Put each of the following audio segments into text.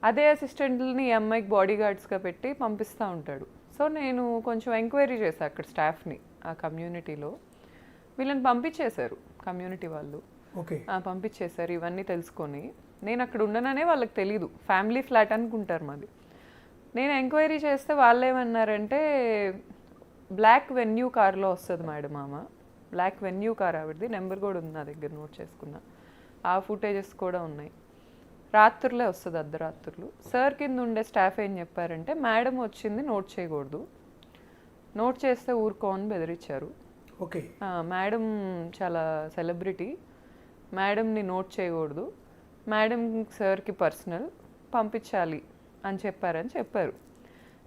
అదే అసిస్టెంట్లని ఈ అమ్మాయికి బాడీ గార్డ్స్గా పెట్టి పంపిస్తూ ఉంటాడు. సో నేను కొంచెం ఎంక్వైరీ చేశాను అక్కడ స్టాఫ్ని, ఆ కమ్యూనిటీలో. వీళ్ళని పంపించేశారు కమ్యూనిటీ వాళ్ళు. పంపించేశారు ఇవన్నీ తెలుసుకొని. నేను అక్కడ ఉండననే వాళ్ళకి తెలీదు, ఫ్యామిలీ ఫ్లాట్ అనుకుంటారు మాది. నేను ఎంక్వైరీ చేస్తే వాళ్ళు ఏమన్నారంటే బ్లాక్ వెన్యూ కార్లో వస్తుంది మేడం ఆమె. బ్లాక్ వెన్యూ కార్ ఆవిడది, నెంబర్ కూడా ఉంది నా దగ్గర, నోట్ చేసుకున్నా. ఆ ఫుటేజెస్ కూడా ఉన్నాయి. రాత్రులే వస్తుంది, అర్ధరాత్రులు. సార్ కింద ఉండే స్టాఫ్ ఏం చెప్పారంటే మేడం వచ్చింది నోట్ చేయకూడదు, నోట్ చేస్తే ఊరుకోని బెదిరించారు. ఓకే, మేడం చాలా సెలబ్రిటీ, మేడంని నోట్ చేయకూడదు, మేడం సార్కి పర్సనల్, పంపించాలి అని చెప్పారు.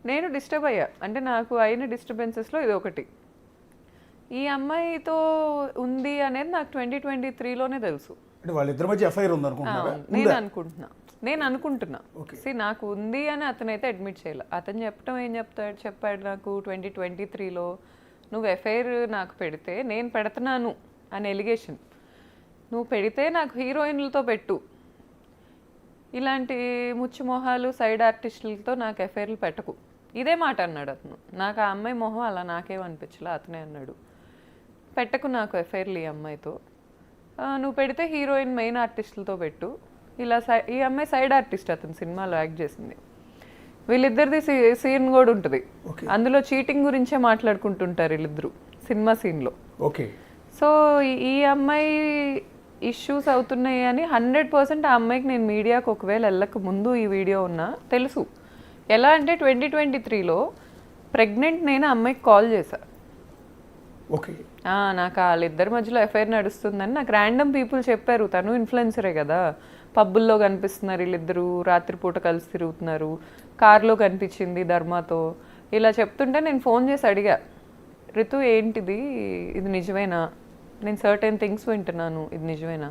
నేను డిస్టర్బ్ అయ్యా. అంటే నాకు అయిన డిస్టర్బెన్సెస్లో ఇది ఒకటి. ఈ అమ్మాయితో ఉంది అనేది నాకు 2023లోనే తెలుసు. వాళ్ళిద్దరి మధ్య ఎఫ్ఐఆర్ ఉంది నేను అనుకుంటున్నా. నాకు ఉంది అని అతనైతే అడ్మిట్ చేయాలి. అతను చెప్పాడు నాకు 2023లో నువ్వు ఎఫ్ఐఆర్ నాకు పెడితే నేను పెడుతున్నాను అని ఎలిగేషన్. నువ్వు పెడితే నాకు హీరోయిన్లతో పెట్టు, ఇలాంటి ముచ్చు మొహాలు సైడ్ ఆర్టిస్టులతో నాకు ఎఫ్ఐఆర్లు పెట్టకు, ఇదే మాట అన్నాడు అతను. నాకు ఆ అమ్మాయి మొహం అలా నాకేమనిపించలే, అతనే అన్నాడు పెట్టకు నాకు ఎఫ్ఐఆర్లు ఈ అమ్మాయితో, నువ్వు పెడితే హీరోయిన్ మెయిన్ ఆర్టిస్టులతో పెట్టు. ఇలా ఈ అమ్మాయి సైడ్ ఆర్టిస్ట్, అతను సినిమాలో యాక్ట్ చేసింది. వీళ్ళిద్దరిది సీన్ కూడా ఉంటుంది, అందులో చీటింగ్ గురించే మాట్లాడుకుంటుంటారు వీళ్ళిద్దరు సినిమా సీన్లో. ఓకే, సో ఈ అమ్మాయి ఇష్యూస్ అవుతున్నాయి అని 100% ఆ అమ్మాయికి నేను మీడియాకు ఒకవేళ వెళ్ళక ముందు ఈ వీడియో ఉన్నా తెలుసు. ఎలా అంటే 2023లో ప్రెగ్నెంట్ నేను అమ్మాయికి కాల్ చేశా. ఓకే, నాకు వాళ్ళిద్దరి మధ్యలో ఎఫ్ఐఆర్ నడుస్తుందని నాకు ర్యాండమ్ పీపుల్ చెప్పారు. తను ఇన్ఫ్లుయెన్సరే కదా, పబ్బుల్లో కనిపిస్తున్నారు వీళ్ళిద్దరూ, రాత్రిపూట కలిసి తిరుగుతున్నారు, కార్లో కనిపించింది ధర్మాతో, ఇలా చెప్తుంటే నేను ఫోన్ చేసి అడిగా, రితు ఏంటిది, ఇది నిజమేనా, నేను సర్టెన్ థింగ్స్ వింటున్నాను, ఇది నిజమేనా?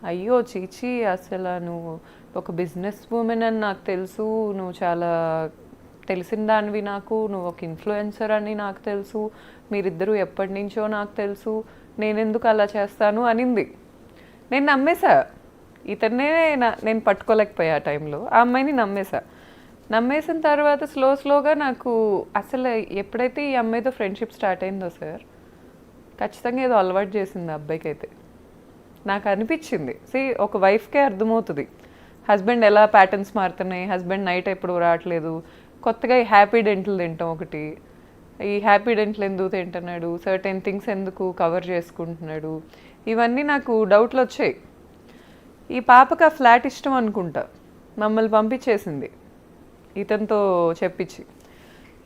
అయ్యో చీచి, అసలు నువ్వు ఒక బిజినెస్ ఉమెన్ అని నాకు తెలుసు, నువ్వు చాలా తెలిసిన దానివి నాకు, నువ్వు ఒక ఇన్ఫ్లుయెన్సర్ అని నాకు తెలుసు, మీరిద్దరూ ఎప్పటి నుంచో నాకు తెలుసు, నేనెందుకు అలా చేస్తాను అనింది. నేను నమ్మేశా. ఇతన్నే నేను పట్టుకోలేకపోయా ఆ టైంలో. ఆ అమ్మాయిని నమ్మేసిన తర్వాత స్లోగా నాకు అసలు ఎప్పుడైతే ఈ అమ్మాయితో ఫ్రెండ్షిప్ స్టార్ట్ అయిందో సార్, ఖచ్చితంగా ఏదో అలవాటు చేసింది ఆ అబ్బాయికి. అయితే నాకు అనిపించింది, ఒక వైఫ్కే అర్థమవుతుంది హస్బెండ్ ఎలా ప్యాటర్న్స్ మారుతున్నాయి, హస్బెండ్ నైట్ ఎప్పుడు రావట్లేదు, కొత్తగా ఈ హ్యాపీ డెంటల్ తింటాం ఒకటి, ఈ హ్యాపీ డెంటల్ ఎందుకు తింటున్నాడు, సర్టెన్ థింగ్స్ ఎందుకు కవర్ చేసుకుంటున్నాడు, ఇవన్నీ నాకు డౌట్లు వచ్చాయి. ఈ పాపకు ఆ ఫ్లాట్ ఇష్టం అనుకుంటా, మమ్మల్ని పంపించేసింది ఇతనితో చెప్పించి.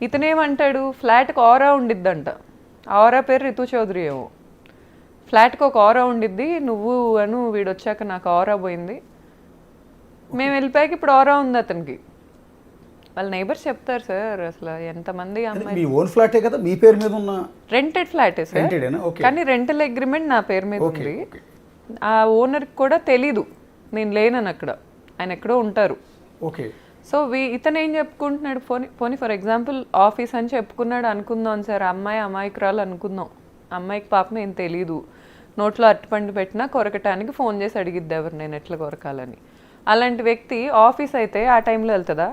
ఇతనేమంటాడు, ఫ్లాట్కి ఆరా ఉండిద్దంట, ఆరా పేరు రితు చౌదరి ఏమో, ఫ్లాట్కి ఒక ఆరా ఉండిద్ది, నువ్వు అను వీడొచ్చాక నాకు ఆరా పోయింది, మేము వెళ్ళిపోయాక ఇప్పుడు ఆరా ఉంది అతనికి. వాళ్ళ నైబర్స్ చెప్తారు సార్, అసలు ఎంతమంది అమ్మాయి రెంటెడ్ ఫ్లాటే సార్, కానీ రెంటల్ అగ్రిమెంట్ నా పేరు మీద ఉంది. ఆ ఓనర్కి కూడా తెలీదు నేను లేనని, అక్కడ ఆయన ఎక్కడో ఉంటారు. సో ఇతను ఏం చెప్పుకుంటున్నాడు, పోనీ ఫర్ ఎగ్జాంపుల్ ఆఫీస్ అని చెప్పుకున్నాడు అనుకుందాం సార్, అమ్మాయి అమాయకురాలు అనుకుందాం, అమ్మాయికి పాపం ఏం తెలీదు, నోట్లో అరటిపండు పెట్టినా కొరకటానికి ఫోన్ చేసి అడిగిద్ది ఎవరు నేను ఎట్లా కొరకాలని. అలాంటి వ్యక్తి ఆఫీస్ అయితే ఆ టైంలో వెళ్తుందా?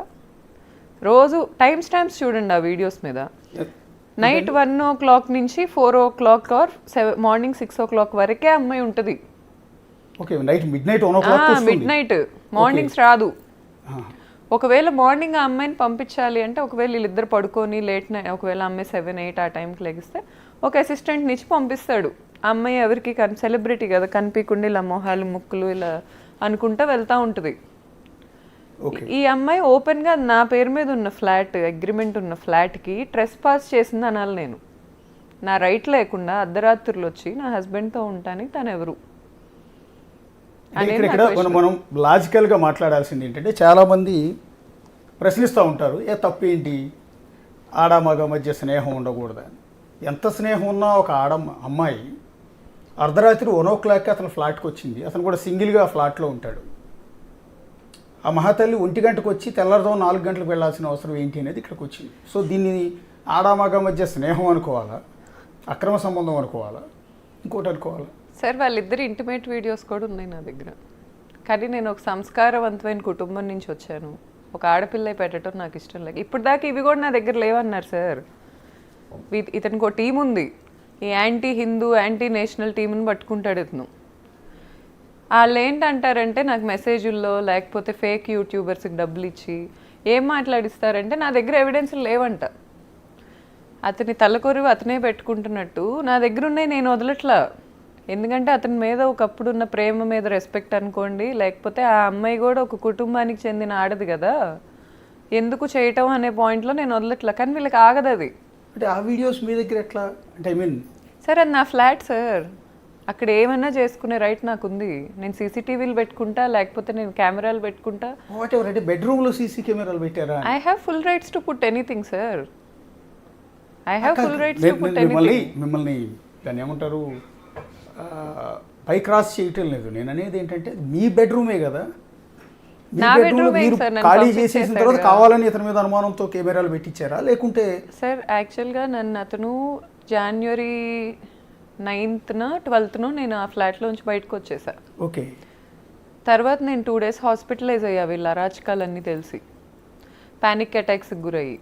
రోజు టైం స్టాంప్స్ చూడండి ఆ వీడియోస్ మీద, నైట్ 1 o'clock నుంచి 4 o'clock ఆర్ మార్నింగ్ 6 o'clock వరకే అమ్మాయి ఉంటుంది. మిడ్ నైట్, మార్నింగ్స్ రాదు. ఒకవేళ మార్నింగ్ ఆ అమ్మాయిని పంపించాలి అంటే, ఒకవేళ వీళ్ళిద్దరు పడుకొని లేట్ నైట్, ఒకవేళ అమ్మాయి 7, 8 ఆ టైంకి లెగిస్తే ఒక అసిస్టెంట్ నుంచి పంపిస్తాడు. ఆ అమ్మాయి ఎవరికి సెలబ్రిటీ కదా, కనిపించకుండా ఇలా మొహాలు ముక్కులు ఇలా అనుకుంటా వెళ్తూ ఉంటుంది. ఈ అమ్మాయి ఓపెన్గా నా పేరు మీద ఉన్న ఫ్లాట్, అగ్రిమెంట్ ఉన్న ఫ్లాట్కి ట్రెస్ పాస్ చేసింది అనాలి నేను. నా రైట్ లేకుండా అర్ధరాత్రులు వచ్చి నా హస్బెండ్తో ఉంటానికి తను ఎవరు? మనం లాజికల్గా మాట్లాడాల్సింది ఏంటంటే, చాలామంది ప్రశ్నిస్తూ ఉంటారు, తప్పేంటి, ఆడమగ మధ్య స్నేహం ఉండకూడదని. ఎంత స్నేహం ఉన్నా ఒక అమ్మాయి అర్ధరాత్రి 1 o'clock అతను ఫ్లాట్కి వచ్చింది, అతను కూడా సింగిల్గా ఫ్లాట్లో ఉంటాడు. ఆ మహాతల్లి 1 గంటకు వచ్చి తెల్లారుదాం 4 గంటలకు వెళ్ళాల్సిన అవసరం ఏంటి అనేది ఇక్కడికి వచ్చింది. సో దీన్ని ఆడమగ మధ్య స్నేహం అనుకోవాలా, అక్రమ సంబంధం అనుకోవాలా, ఇంకోటి అనుకోవాలా? సార్ వాళ్ళిద్దరు ఇంటిమేట్ వీడియోస్ కూడా ఉన్నాయి నా దగ్గర. కానీ నేను ఒక సంస్కారవంతమైన కుటుంబం నుంచి వచ్చాను, ఒక ఆడపిల్ల పెట్టడం నాకు ఇష్టం లేదు. ఇప్పుడు దాకా ఇవి కూడా నా దగ్గర లేవన్నారు సార్. ఇతనికి ఒక టీం ఉంది, ఈ యాంటీ హిందూ యాంటీ నేషనల్ టీంని పట్టుకుంటాడు ఇతను. వాళ్ళు ఏంటంటారంటే నాకు మెసేజ్ల్లో లేకపోతే ఫేక్ యూట్యూబర్స్కి డబ్బులు ఇచ్చి ఏం మాట్లాడిస్తారంటే నా దగ్గర ఎవిడెన్స్లు లేవంట. అతని తలకొరివి అతనే పెట్టుకుంటున్నట్టు నా దగ్గర ఉన్నాయి, నేను వదలట్లా. ఎందుకంటే అతని మీద ఒకప్పుడు ఉన్న ప్రేమ మీద రెస్పెక్ట్ అనుకోండి, లేకపోతే ఆ అమ్మాయి కూడా ఒక కుటుంబానికి చెందిన ఆడది కదా, ఎందుకు చేయటం అనే పాయింట్లో నేను వదలట్లా. కానీ వీళ్ళకి ఆగదు అది. అంటే ఆ వీడియోస్ మీ దగ్గర ఎట్లా అంటే ఐ మీన్ సార్ అది నా ఫ్లాట్ సార్, అక్కడ ఏమన్నా చేసుకునే రైట్ నాకుంది. నేను సీసీటీవీలు పెట్టుకుంటా, లేకపోతే నేను కెమెరాలు పెట్టుకుంటా. What ever. అంటే బెడ్రూమ్లో సీసీ కెమెరాలు పెట్టారా? I have full rights to put anything sir. I have full rights to put anything. మిమ్మల్ని దాన్ని ఏమంటారు పై క్రాస్ చేయటం లేదు. నేను అనేది ఏంటంటే మీ బెడ్రూమే కదా, మీ నా బెడ్రూమ్ bedroom మీరు సార్, నన్ను ఖాళీ పంపించేశారు చేసేసిన తర్వాత కదా. కావాలని ఇతని మీద అనుమానంతో కెమెరాలు పెట్టించారా లేకుంటే? సార్ యాక్చువల్గా నన్ను అతను జనవరి 9th 12th నేను ఆ ఫ్లాట్లోంచి బయటకు వచ్చేసా. ఓకే. తర్వాత నేను 2 days హాస్పిటలైజ్ అయ్యా వీళ్ళ అరాచకాలన్నీ తెలిసి, ప్యానిక్ అటాక్స్కి గురయ్యి.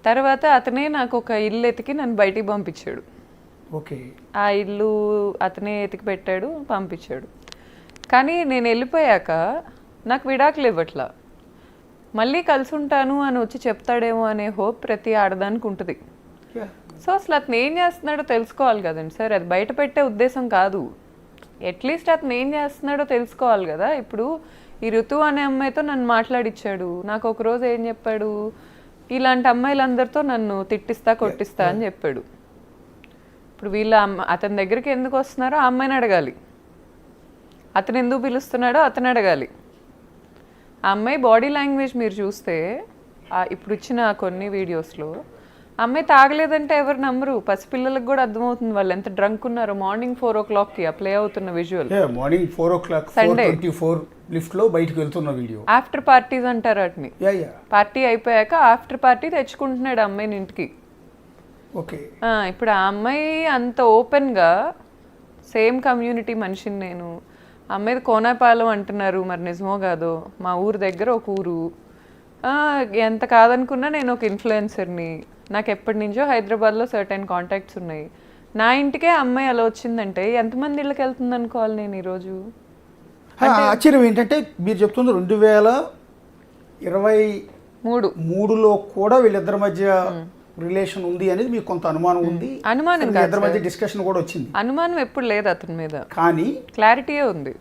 తర్వాత అతనే నాకు ఒక ఇల్లు ఎతికి నన్ను బయటికి పంపించాడు. ఓకే. ఆ ఇల్లు అతనే ఎతికి పెట్టాడు, పంపించాడు. కానీ నేను వెళ్ళిపోయాక నాకు విడాకులు ఇవ్వట్లా. మళ్ళీ కలిసి ఉంటాను అని వచ్చి చెప్తాడేమో అనే హోప్ ప్రతి ఆడదానికి ఉంటుంది. సో అసలు అతను ఏం చేస్తున్నాడో తెలుసుకోవాలి కదండి సార్. అది బయట పెట్టే ఉద్దేశం కాదు, అట్లీస్ట్ అతను ఏం చేస్తున్నాడో తెలుసుకోవాలి కదా. ఇప్పుడు ఈ ఋతువు అనే అమ్మాయితో నన్ను మాట్లాడిచ్చాడు. నాకు ఒక రోజు ఏం చెప్పాడు, ఇలాంటి అమ్మాయిలందరితో నన్ను తిట్టిస్తా కొట్టిస్తా అని చెప్పాడు. ఇప్పుడు వీళ్ళ అతని దగ్గరికి ఎందుకు వస్తున్నారో ఆ అమ్మాయిని అడగాలి, అతను ఎందుకు పిలుస్తున్నాడో అతను అడగాలి. ఆ అమ్మాయి బాడీ లాంగ్వేజ్ మీరు చూస్తే ఇప్పుడు ఇచ్చిన కొన్ని వీడియోస్లో అమ్మాయి తాగలేదంటే ఎవరు నమ్మరు. పసిపిల్లలకు కూడా అర్థమవుతుంది వాళ్ళు ఎంత డ్రంక్ ఉన్నారో. మార్నింగ్ 4 o'clockకి ఆ ప్లే అవుతున్న విజువల్, మార్నింగ్ 4 o'clock Sunday. 4:24 లిఫ్ట్లో బయటకు వెళ్తున్న వీడియో. ఆఫ్టర్ పార్టీస్ అంటారు వాటిని. పార్టీ అయిపోయాక ఆఫ్టర్ పార్టీ తెచ్చుకుంటున్నాడు ఆ అమ్మాయిని ఇంటికి. ఓకే. ఇప్పుడు ఆ అమ్మాయి అంత ఓపెన్గా, సేమ్ కమ్యూనిటీ మనిషిని నేను, అమ్మాయిది కోనాపాలెం అంటున్నారు, మరి నిజమో కాదో, మా ఊరు దగ్గర ఒక ఊరు. ఎంత కాదనుకున్నా నేను ఒక ఇన్ఫ్లుయెన్సర్ని, నాకు ఎప్పటి నుంచో హైదరాబాద్లో సర్టెన్ కాంటాక్ట్స్ ఉన్నాయి. నా ఇంటికే అమ్మాయి అలా వచ్చిందంటే ఎంతమంది ఇళ్ళకి వెళ్తుంది అనుకోవాలి నేను ఈరోజు. ఆశ్చర్యం ఏంటంటే మీరు చెప్తుంది 2023లో కూడా వీళ్ళిద్దరి మధ్య రిలేషన్ ఉంది అనేది మీకు కొంత అనుమానం ఉంది. అనుమానం ఇద్దరి మధ్య డిస్కషన్ కూడా వచ్చింది. అనుమానం ఎప్పుడు లేదు అతని మీద, కానీ క్లారిటీ ఉంది.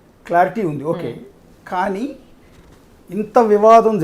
ఓకే. కానీ ఇంత వివాదం